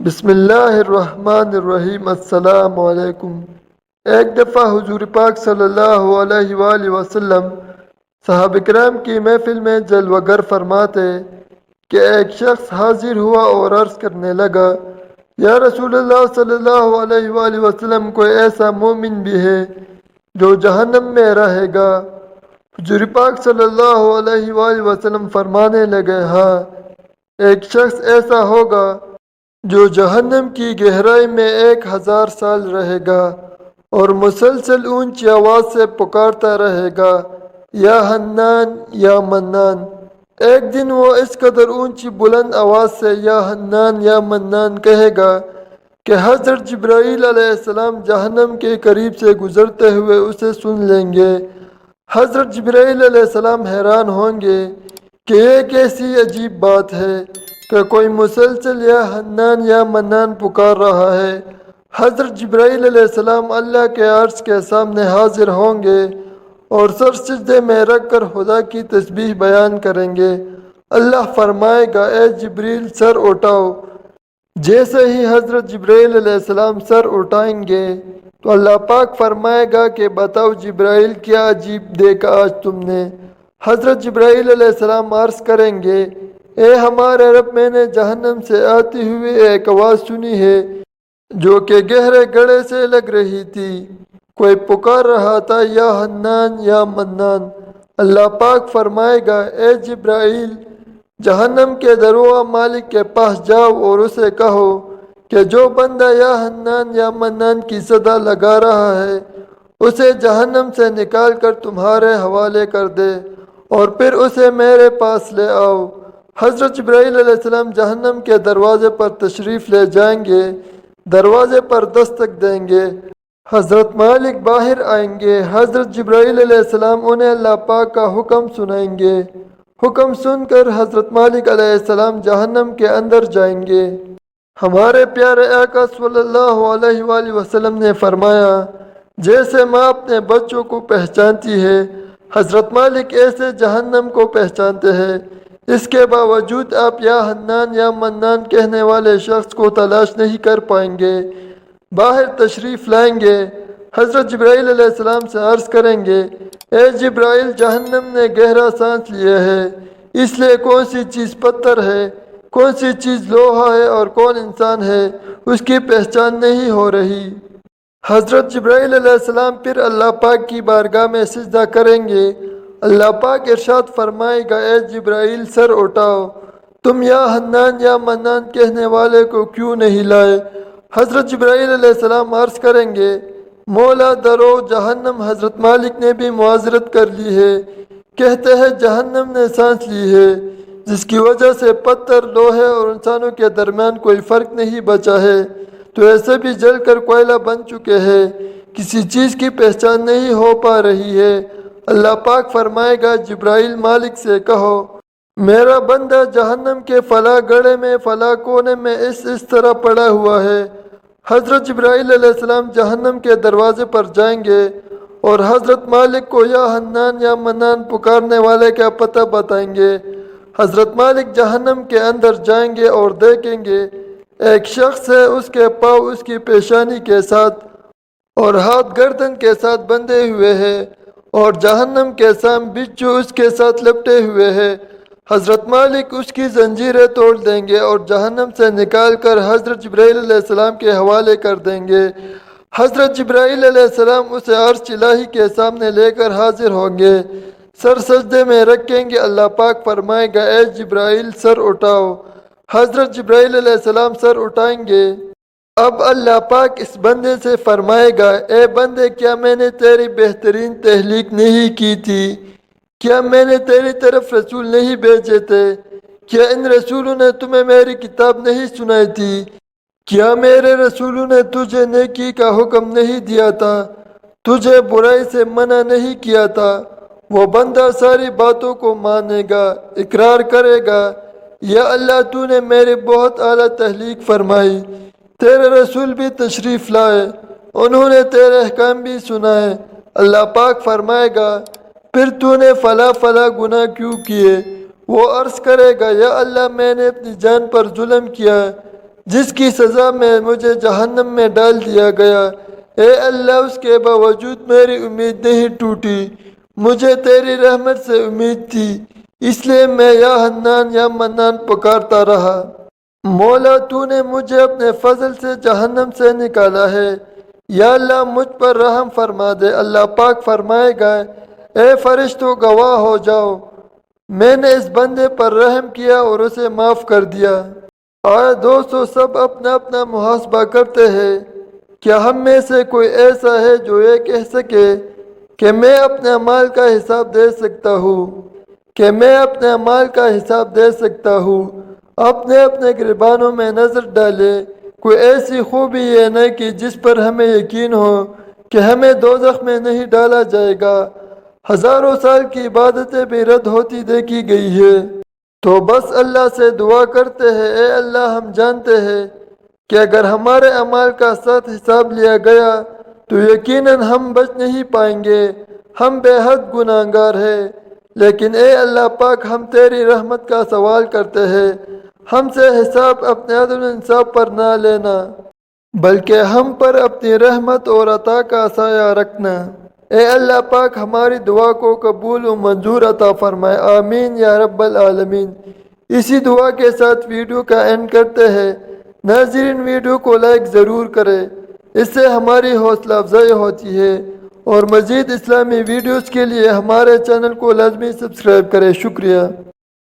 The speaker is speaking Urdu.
بسم اللہ الرحمن الرحیم۔ السلام علیکم۔ ایک دفعہ حضور پاک صلی اللہ علیہ وآلہ وسلم صحابہ کرام کی محفل میں جلوہ گر فرماتے کہ ایک شخص حاضر ہوا اور عرض کرنے لگا، یا رسول اللہ صلی اللہ علیہ وآلہ وسلم، کوئی ایسا مومن بھی ہے جو جہنم میں رہے گا؟ حضور پاک صلی اللہ علیہ وآلہ وسلم فرمانے لگے، ہاں، ایک شخص ایسا ہوگا جو جہنم کی گہرائی میں 1000 سال رہے گا اور مسلسل اونچی آواز سے پکارتا رہے گا، یا حنان یا منان۔ ایک دن وہ اس قدر اونچی بلند آواز سے یا حنان یا منان کہے گا کہ حضرت جبرائیل علیہ السلام جہنم کے قریب سے گزرتے ہوئے اسے سن لیں گے۔ حضرت جبرائیل علیہ السلام حیران ہوں گے کہ یہ کیسی عجیب بات ہے کہ کوئی مسلسل یا حنان یا منان پکار رہا ہے۔ حضرت جبرائیل علیہ السلام اللہ کے عرش کے سامنے حاضر ہوں گے اور سر سجدے میں رکھ کر خدا کی تسبیح بیان کریں گے۔ اللہ فرمائے گا، اے جبریل سر اٹھاؤ۔ جیسے ہی حضرت جبرائیل علیہ السلام سر اٹھائیں گے تو اللہ پاک فرمائے گا کہ بتاؤ جبرائیل، کیا عجیب دیکھا آج تم نے؟ حضرت جبرائیل علیہ السلام عرض کریں گے، اے ہمارے رب، میں نے جہنم سے آتی ہوئی ایک آواز سنی ہے جو کہ گہرے گڑھے سے لگ رہی تھی۔ کوئی پکار رہا تھا، یا حنان یا منان۔ اللہ پاک فرمائے گا، اے جبرائیل، جہنم کے دروازہ مالک کے پاس جاؤ اور اسے کہو کہ جو بندہ یا حنان یا منان کی صدا لگا رہا ہے اسے جہنم سے نکال کر تمہارے حوالے کر دے اور پھر اسے میرے پاس لے آؤ۔ حضرت جبرائیل علیہ السلام جہنم کے دروازے پر تشریف لے جائیں گے، دروازے پر دستک دیں گے، حضرت مالک باہر آئیں گے۔ حضرت جبرائیل علیہ السلام انہیں اللہ پاک کا حکم سنائیں گے۔ حکم سن کر حضرت مالک علیہ السلام جہنم کے اندر جائیں گے۔ ہمارے پیارے آقا صلی اللہ علیہ وآلہ وسلم نے فرمایا، جیسے ماں اپنے بچوں کو پہچانتی ہے، حضرت مالک ایسے جہنم کو پہچانتے ہیں۔ اس کے باوجود آپ یا حنان یا منان کہنے والے شخص کو تلاش نہیں کر پائیں گے۔ باہر تشریف لائیں گے، حضرت جبرائیل علیہ السلام سے عرض کریں گے، اے جبرائیل، جہنم نے گہرا سانس لیا ہے، اس لیے کون سی چیز پتھر ہے، کون سی چیز لوہا ہے اور کون انسان ہے، اس کی پہچان نہیں ہو رہی۔ حضرت جبرائیل علیہ السلام پھر اللہ پاک کی بارگاہ میں سجدہ کریں گے۔ اللہ پاک ارشاد فرمائے گا، اے جبرائیل سر اٹھاؤ، تم یا حنان یا منان کہنے والے کو کیوں نہیں لائے؟ حضرت جبرائیل علیہ السلام عرض کریں گے، مولا درو جہنم، حضرت مالک نے بھی معذرت کر لی ہے، کہتے ہیں جہنم نے سانس لی ہے جس کی وجہ سے پتھر، لوہے اور انسانوں کے درمیان کوئی فرق نہیں بچا ہے، تو ایسے بھی جل کر کوئلہ بن چکے ہیں، کسی چیز کی پہچان نہیں ہو پا رہی ہے۔ اللہ پاک فرمائے گا، جبرائیل مالک سے کہو میرا بندہ جہنم کے فلاں گڑھے میں فلاں کونے میں اس طرح پڑا ہوا ہے۔ حضرت جبرائیل علیہ السلام جہنم کے دروازے پر جائیں گے اور حضرت مالک کو یا حنان یا منان پکارنے والے کا پتہ بتائیں گے۔ حضرت مالک جہنم کے اندر جائیں گے اور دیکھیں گے ایک شخص ہے، اس کے پاؤں اس کی پیشانی کے ساتھ اور ہاتھ گردن کے ساتھ بندھے ہوئے ہیں اور جہنم کے سام بچھو اس کے ساتھ لپٹے ہوئے ہیں۔ حضرت مالک اس کی زنجیریں توڑ دیں گے اور جہنم سے نکال کر حضرت جبرائیل علیہ السلام کے حوالے کر دیں گے۔ حضرت جبرائیل علیہ السلام اسے عرش الہی کے سامنے لے کر حاضر ہوں گے، سر سجدے میں رکھیں گے۔ اللہ پاک فرمائے گا، اے جبرائیل سر اٹھاؤ۔ حضرت جبرائیل علیہ السلام سر اٹھائیں گے۔ اب اللہ پاک اس بندے سے فرمائے گا، اے بندے، کیا میں نے تیری بہترین تخلیق نہیں کی تھی؟ کیا میں نے تیری طرف رسول نہیں بھیجے تھے؟ کیا ان رسولوں نے تمہیں میری کتاب نہیں سنائی تھی؟ کیا میرے رسولوں نے تجھے نیکی کا حکم نہیں دیا تھا، تجھے برائی سے منع نہیں کیا تھا؟ وہ بندہ ساری باتوں کو مانے گا، اقرار کرے گا، یا اللہ تو نے میری بہت اعلیٰ تخلیق فرمائی، تیرے رسول بھی تشریف لائے، انہوں نے تیرے احکام بھی سنائے۔ اللہ پاک فرمائے گا، پھر تو نے فلاں فلاں گناہ کیوں کیے؟ وہ عرض کرے گا، یا اللہ، میں نے اپنی جان پر ظلم کیا، جس کی سزا میں مجھے جہنم میں ڈال دیا گیا۔ اے اللہ، اس کے باوجود میری امید نہیں ٹوٹی، مجھے تیری رحمت سے امید تھی، اس لیے میں یا حنان یا منان پکارتا رہا۔ مولا، تو نے مجھے اپنے فضل سے جہنم سے نکالا ہے، یا اللہ مجھ پر رحم فرما دے۔ اللہ پاک فرمائے گا، اے فرشتوں گواہ ہو جاؤ، میں نے اس بندے پر رحم کیا اور اسے معاف کر دیا۔ آیا دوستو، سب اپنا اپنا محاسبہ کرتے ہیں۔ کیا ہم میں سے کوئی ایسا ہے جو یہ کہہ سکے کہ میں اپنے اعمال کا حساب دے سکتا ہوں، اپنے اپنے گریبانوں میں نظر ڈالے، کوئی ایسی خوبی یہ نہیں کہ جس پر ہمیں یقین ہو کہ ہمیں دوزخ میں نہیں ڈالا جائے گا۔ ہزاروں سال کی عبادتیں بھی رد ہوتی دیکھی گئی ہے، تو بس اللہ سے دعا کرتے ہیں، اے اللہ ہم جانتے ہیں کہ اگر ہمارے اعمال کا ساتھ حساب لیا گیا تو یقیناً ہم بچ نہیں پائیں گے، ہم بے حد گناہگار ہیں، لیکن اے اللہ پاک ہم تیری رحمت کا سوال کرتے ہیں، ہم سے حساب اپنے عدل و انصاف پر نہ لینا، بلکہ ہم پر اپنی رحمت اور عطا کا سایہ رکھنا۔ اے اللہ پاک ہماری دعا کو قبول و منظور عطا فرمائے، آمین یا رب العالمین۔ اسی دعا کے ساتھ ویڈیو کا اینڈ کرتے ہیں۔ ناظرین، ویڈیو کو لائک ضرور کریں، اس سے ہماری حوصلہ افزائی ہوتی ہے، اور مزید اسلامی ویڈیوز کے لیے ہمارے چینل کو لازمی سبسکرائب کریں۔ شکریہ۔